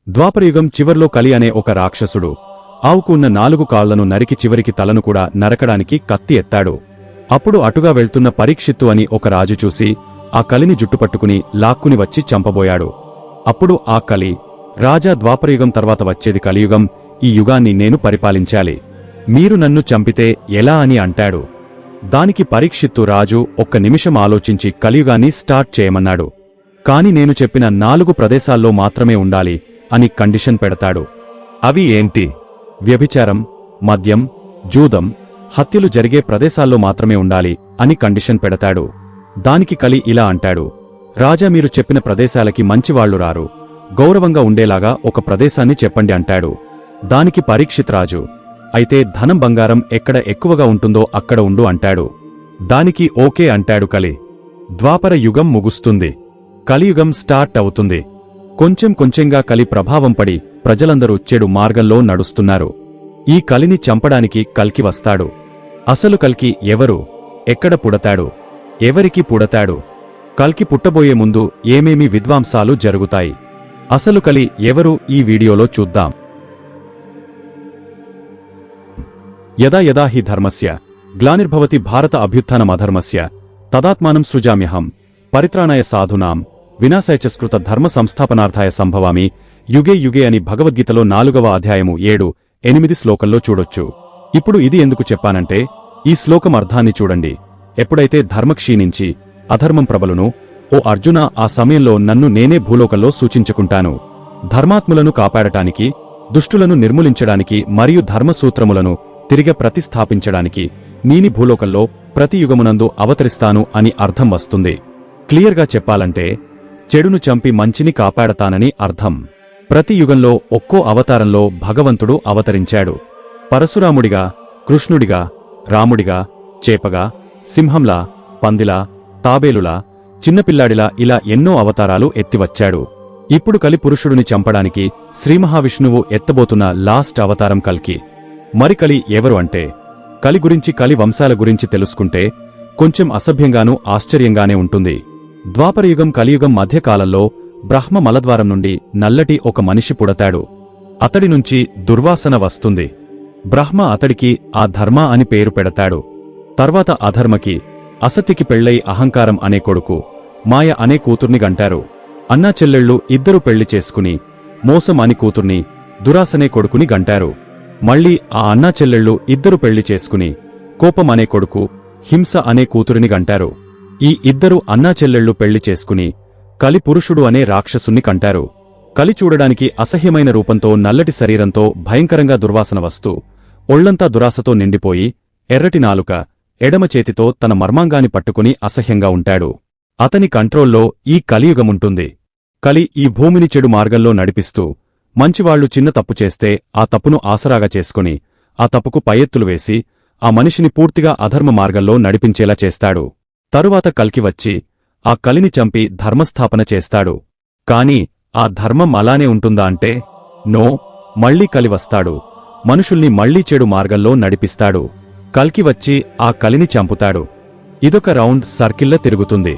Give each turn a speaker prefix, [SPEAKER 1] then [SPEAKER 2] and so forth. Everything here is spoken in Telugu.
[SPEAKER 1] ద్వాపరయుగం చివర్లో కలి అనే ఒక రాక్షసుడు ఆవుకు ఉన్న 4 కాళ్లను నరికి చివరికి తలను కూడా నరకడానికి కత్తి ఎత్తాడు. అప్పుడు అటుగా వెళ్తున్న పరీక్షిత్తు అని ఒక రాజు చూసి ఆ కలిని జుట్టుపట్టుకుని లాక్కుని వచ్చి చంపబోయాడు. అప్పుడు ఆ కలి, రాజా, ద్వాపరయుగం తర్వాత వచ్చేది కలియుగం, ఈ యుగాన్ని నేను పరిపాలించాలి, మీరు నన్ను చంపితే ఎలా అని అంటాడు. దానికి పరీక్షిత్తు రాజు ఒక్క నిమిషం ఆలోచించి కలియుగాన్ని స్టార్ట్ చేయమన్నాడు. కాని నేను చెప్పిన 4 ప్రదేశాల్లో మాత్రమే ఉండాలి అని కండిషన్ పెడతాడు. అవి ఏంటి? వ్యభిచారం, మద్యం, జూదం, హత్యలు జరిగే ప్రదేశాల్లో మాత్రమే ఉండాలి అని కండిషన్ పెడతాడు. దానికి కలి ఇలా అంటాడు, రాజా, మీరు చెప్పిన ప్రదేశాలకి మంచివాళ్లు రారు, గౌరవంగా ఉండేలాగా ఒక ప్రదేశాన్ని చెప్పండి అంటాడు. దానికి పరీక్షిత్ రాజు, అయితే ధనం బంగారం ఎక్కడ ఎక్కువగా ఉంటుందో అక్కడ ఉండు అంటాడు. దానికి ఓకే అంటాడు కలి. ద్వాపర యుగం ముగుస్తుంది. కలియుగం స్టార్ట్ అవుతుంది. కొంచెం కొంచెంగా కలి ప్రభావం పడి ప్రజలందరూ చెడు మార్గంలో నడుస్తున్నారు. ఈ కలిని చంపడానికి కల్కి వస్తాడు. అసలు కల్కి ఎవరు? ఎక్కడ పుడతాడు? ఎవరికి పుడతాడు? కల్కి పుట్టబోయే ముందు ఏమేమి విధ్వంసాలు జరుగుతాయి? అసలు కలి ఎవరు ఈ వీడియోలో చూద్దాం. యదా యదా హి ధర్మస్య గ్లానిర్భవతి భారత అభ్యుత్థానమధర్మస్య తదాత్మానం సృజామ్యహం పరిత్రాణాయ సాధూనాం వినాశాయ చ స్కృత ధర్మ సంస్థాపనార్థాయ సంభవామి యుగే యుగే అని భగవద్గీతలో 4వ అధ్యాయము 7-8 శ్లోకంలో చూడొచ్చు. ఇప్పుడు ఇది ఎందుకు చెప్పానంటే, ఈ శ్లోకం అర్థాన్ని చూడండి. ఎప్పుడైతే ధర్మ క్షీణించి అధర్మం ప్రబలును, ఓ అర్జున, ఆ సమయంలో నన్ను నేనే భూలోకంలో సూచించుకుంటాను. ధర్మాత్ములను కాపాడటానికి, దుష్టులను నిర్మూలించడానికి మరియు ధర్మసూత్రములను తిరిగి ప్రతిస్థాపించడానికి నీని భూలోకంలో ప్రతి యుగమునందు అవతరిస్తాను అని అర్థం వస్తుంది. క్లియర్గా చెప్పాలంటే, చెడును చంపి మంచిని కాపాడతానని అర్థం. ప్రతి యుగంలో ఒక్కో అవతారంలో భగవంతుడు అవతరించాడు. పరశురాముడిగా, కృష్ణుడిగా, రాముడిగా, చేపగా, సింహంలా, పందిలా, తాబేలులా, చిన్నపిల్లాడిలా ఇలా ఎన్నో అవతారాలు ఎత్తివచ్చాడు. ఇప్పుడు కలి పురుషుడిని చంపడానికి శ్రీమహావిష్ణువు ఎత్తబోతున్న లాస్ట్ అవతారం కల్కి. మరి కలి ఎవరు అంటే, కలి గురించి, కలి వంశాల గురించి తెలుసుకుంటే కొంచెం అసభ్యంగానూ ఆశ్చర్యంగానే ఉంటుంది. ద్వాపరయుగం కలియుగం మధ్యకాలంలో బ్రహ్మ మలద్వారం నుండి నల్లటి ఒక మనిషి పుడతాడు. అతడి నుంచి దుర్వాసన వస్తుంది. బ్రహ్మ అతడికి ఆ ధర్మ అని పేరు పెడతాడు. తర్వాత అధర్మకి, అసత్యకి పెళ్లై అహంకారం అనే కొడుకు, మాయ అనే కూతుర్ని గంటారు. అన్నా చెల్లెళ్ళు ఇద్దరు పెళ్లి చేసుకుని మోసం అని కూతుర్ని, దురాసనే కొడుకుని గంటారు. మళ్లీ ఆ అన్నా చెల్లెళ్ళు ఇద్దరు పెళ్లి చేసుకుని కోపం అనే కొడుకు, హింస అనే కూతురిని గంటారు. ఈ ఇద్దరు అన్నా చెల్లెళ్ళు పెళ్లి చేసుకుని కలి పురుషుడు అనే రాక్షసుని కంటారు. కలి చూడడానికి అసహ్యమైన రూపంతో, నల్లటి శరీరంతో, భయంకరంగా దుర్వాసన వస్తూ, ఒళ్లంతా దురాసతో నిండిపోయి, ఎర్రటి నాలుక, ఎడమ చేతితో తన మర్మాంగాన్ని పట్టుకుని అసహ్యంగా ఉంటాడు. అతని కంట్రోల్లో ఈ కలియుగముంటుంది. కలి ఈ భూమిని చెడు మార్గంలో నడిపిస్తూ, మంచివాళ్లు చిన్న తప్పు చేస్తే ఆ తప్పును ఆసరాగా చేసుకుని ఆ తప్పుకు పైఎత్తులు వేసి ఆ మనిషిని పూర్తిగా అధర్మ మార్గంలో నడిపించేలా చేస్తాడు. తరువాత కల్కి వచ్చి ఆ కలిని చంపి ధర్మస్థాపన చేస్తాడు. కాని ఆ ధర్మం అలానే ఉంటుందా అంటే, నో, మళ్లీ కలి వస్తాడు. మనుషుల్ని మళ్లీ చెడు మార్గంలో నడిపిస్తాడు. కల్కి వచ్చి ఆ కలిని చంపుతాడు. ఇదొక రౌండ్ సర్కిల్ల తిరుగుతుంది.